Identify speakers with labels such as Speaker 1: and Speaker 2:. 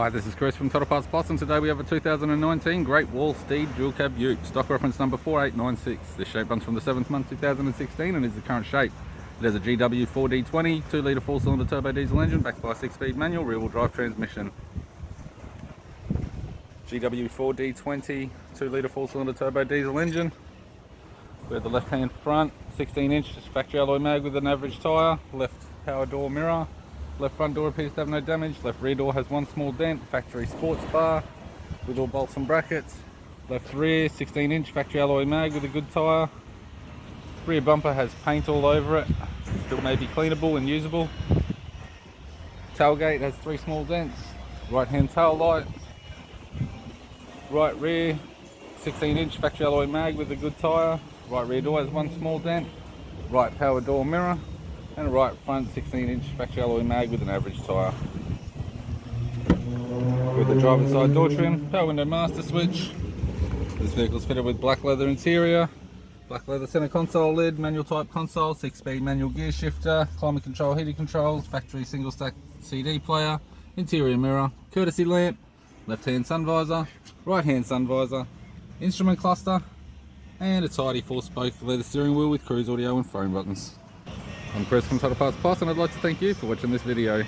Speaker 1: Hi, this is Chris from Total Parts Plus, and today we have a 2019 Great Wall Steed dual cab ute, stock reference number 4896. This shape runs from the 7th month 2016 and is the current shape. It has a GW 4D20 2 litre 4-cylinder turbo diesel engine backed by a 6-speed manual rear wheel drive transmission. GW 4D20 2 litre 4-cylinder turbo diesel engine. We have the left hand front 16-inch factory alloy mag with an average tyre, left power door mirror. Left front door appears to have no damage. Left rear door has one small dent. Factory sports bar with all bolts and brackets. Left rear 16-inch factory alloy mag with a good tyre. Rear bumper has paint all over it. Still may be cleanable and usable. Tailgate has 3 small dents. Right hand tail light. Right rear 16-inch factory alloy mag with a good tyre. Right rear door has one small dent. Right power door mirror. And a right front 16-inch factory alloy mag with an average tyre. With the driver's side door trim, power window master switch. This vehicle is fitted with black leather interior, black leather center console lid, manual type console, 6-speed manual gear shifter, climate control heating controls, factory single stack CD player, interior mirror, courtesy lamp, left hand sun visor, right hand sun visor, instrument cluster, and a tidy 4-spoke leather steering wheel with cruise audio and phone buttons. I'm Chris from Total Parts Plus, and I'd like to thank you for watching this video.